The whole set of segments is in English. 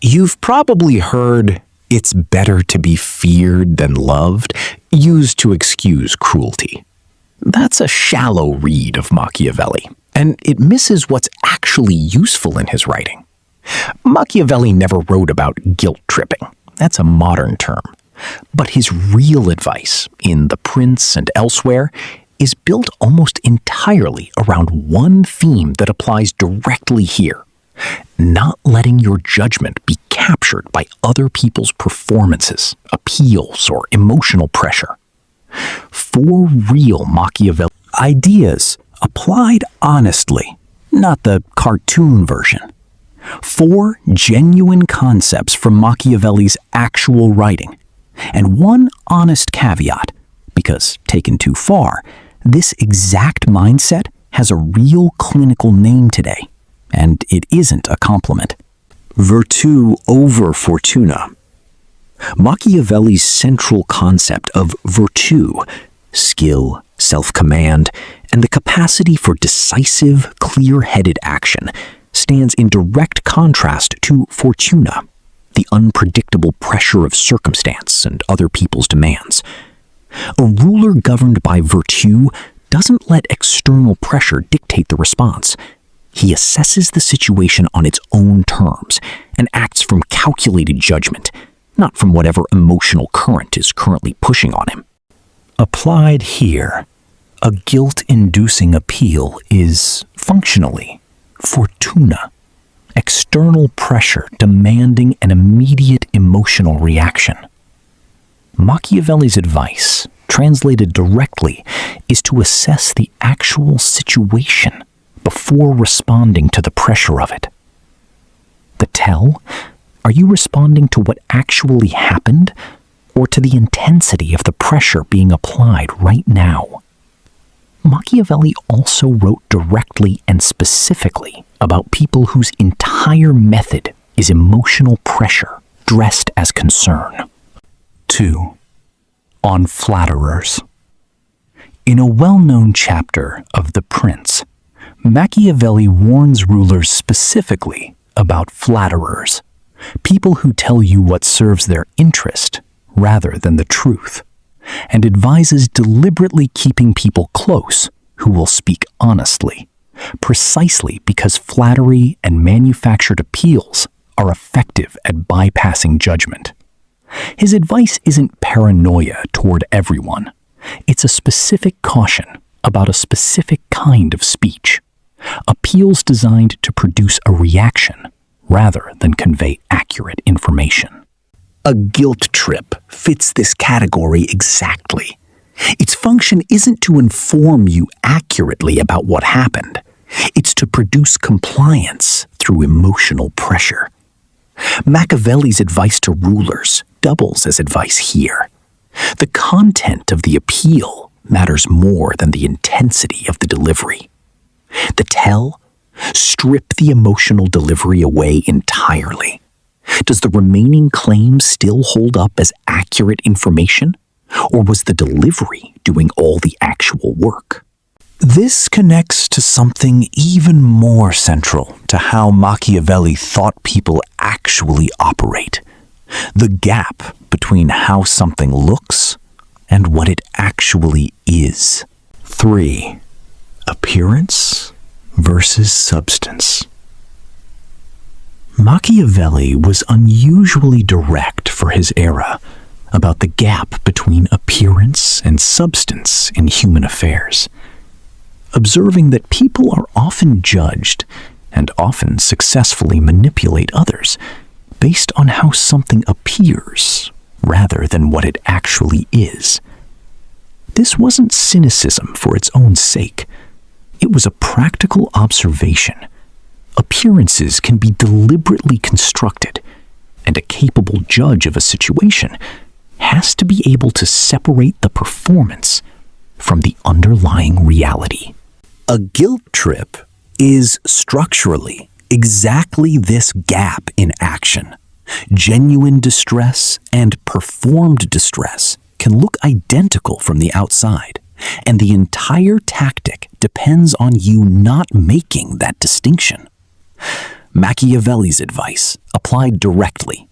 You've probably heard "it's better to be feared than loved" used to excuse cruelty. That's a shallow read of Machiavelli, and it misses what's actually useful in his writing. Machiavelli never wrote about guilt tripping. That's a modern term. But his real advice in The Prince and elsewhere is built almost entirely around one theme that applies directly here: not letting your judgment be captured by other people's performances, appeals, or emotional pressure. Four real Machiavelli ideas applied honestly, not the cartoon version. Four genuine concepts from Machiavelli's actual writing, and one honest caveat, because taken too far, this exact mindset has a real clinical name today, and it isn't a compliment. Virtù Over Fortuna. Machiavelli's central concept of virtue, skill, self-command, and the capacity for decisive, clear-headed action stands in direct contrast to fortuna, the unpredictable pressure of circumstance and other people's demands. A ruler governed by virtue doesn't let external pressure dictate the response. He assesses the situation on its own terms and acts from calculated judgment, not from whatever emotional current is currently pushing on him. Applied here, a guilt-inducing appeal is, functionally, fortuna, external pressure demanding an immediate emotional reaction. Machiavelli's advice, translated directly, is to assess the actual situation before responding to the pressure of it. The tell? Are you responding to what actually happened, or to the intensity of the pressure being applied right now? Machiavelli also wrote directly and specifically about people whose entire method is emotional pressure dressed as concern. 2. On flatterers. In a well-known chapter of The Prince, Machiavelli warns rulers specifically about flatterers, people who tell you what serves their interest rather than the truth, and advises deliberately keeping people close who will speak honestly, precisely because flattery and manufactured appeals are effective at bypassing judgment. His advice isn't paranoia toward everyone. It's a specific caution about a specific kind of speech, appeals designed to produce a reaction rather than convey accurate information. A guilt trip fits this category exactly. Its function isn't to inform you accurately about what happened. It's to produce compliance through emotional pressure. Machiavelli's advice to rulers doubles as advice here. The content of the appeal matters more than the intensity of the delivery. The tell? Strip the emotional delivery away entirely. Does the remaining claim still hold up as accurate information? Or was the delivery doing all the actual work? This connects to something even more central to how Machiavelli thought people actually operate: the gap between how something looks and what it actually is. 3. Appearance versus substance. Machiavelli was unusually direct for his era about the gap between appearance and substance in human affairs, observing that people are often judged and often successfully manipulate others based on how something appears rather than what it actually is. This wasn't cynicism for its own sake. It was a practical observation. Appearances can be deliberately constructed, and a capable judge of a situation has to be able to separate the performance from the underlying reality. A guilt trip is structurally exactly this gap in action. Genuine distress and performed distress can look identical from the outside, and the entire tactic depends on you not making that distinction. Machiavelli's advice, applied directly.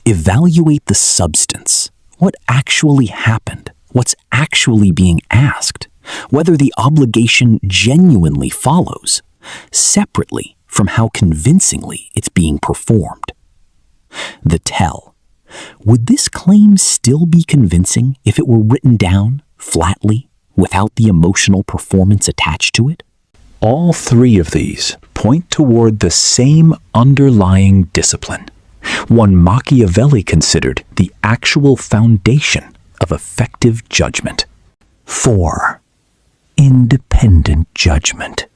Evaluate the substance. What actually happened? What's actually being asked? Whether the obligation genuinely follows, separately from how convincingly it's being performed. The tell. Would this claim still be convincing if it were written down, flatly, without the emotional performance attached to it? All three of these point toward the same underlying discipline, one Machiavelli considered the actual foundation of effective judgment. 4. Independent judgment.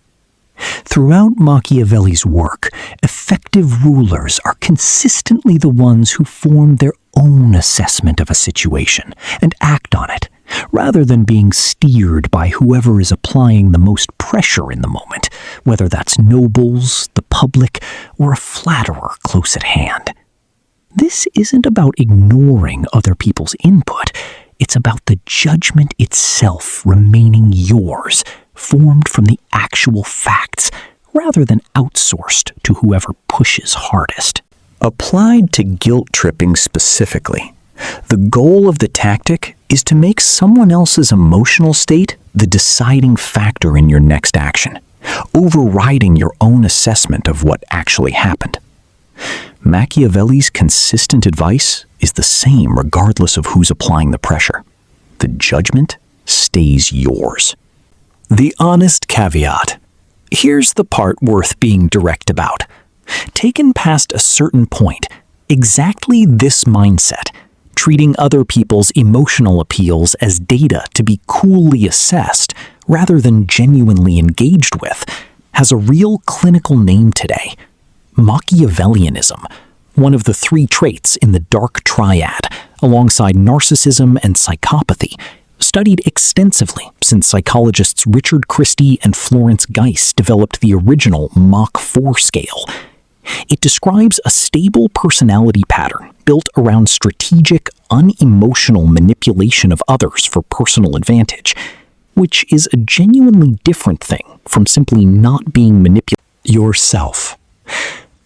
Throughout Machiavelli's work, effective rulers are consistently the ones who form their own assessment of a situation and act on it, rather than being steered by whoever is applying the most pressure in the moment, whether that's nobles, the public, or a flatterer close at hand. This isn't about ignoring other people's input. It's about the judgment itself remaining yours, formed from the actual facts, rather than outsourced to whoever pushes hardest. Applied to guilt tripping specifically, the goal of the tactic is to make someone else's emotional state the deciding factor in your next action, overriding your own assessment of what actually happened. Machiavelli's consistent advice is the same regardless of who's applying the pressure. The judgment stays yours. The honest caveat. Here's the part worth being direct about. Taken past a certain point, exactly this mindset, treating other people's emotional appeals as data to be coolly assessed rather than genuinely engaged with, has a real clinical name today: Machiavellianism, one of the three traits in the dark triad, alongside narcissism and psychopathy, studied extensively since psychologists Richard Christie and Florence Geis developed the original Mach 4 scale. It describes a stable personality pattern built around strategic, unemotional manipulation of others for personal advantage, which is a genuinely different thing from simply not being manipulated yourself.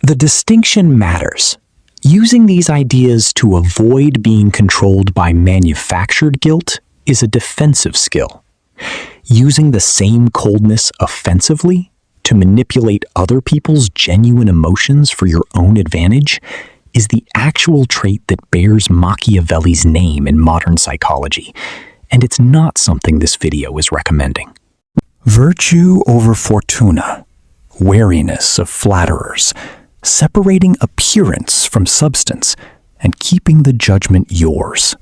The distinction matters. Using these ideas to avoid being controlled by manufactured guilt is a defensive skill. Using the same coldness offensively to manipulate other people's genuine emotions for your own advantage is the actual trait that bears Machiavelli's name in modern psychology, and it's not something this video is recommending. Virtue Over Fortuna. Wariness of flatterers. Separating appearance from substance and keeping the judgment yours.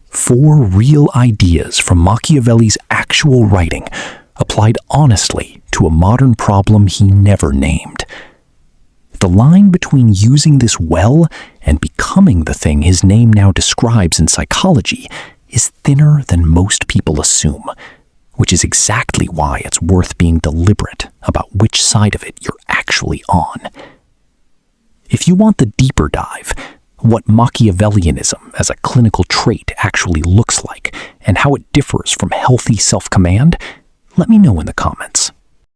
4 real ideas from Machiavelli's actual writing, applied honestly to a modern problem he never named. The line between using this well and becoming the thing his name now describes in psychology is thinner than most people assume, which is exactly why it's worth being deliberate about which side of it you're actually on. If you want the deeper dive, what Machiavellianism as a clinical trait actually looks like and how it differs from healthy self-command, let me know in the comments.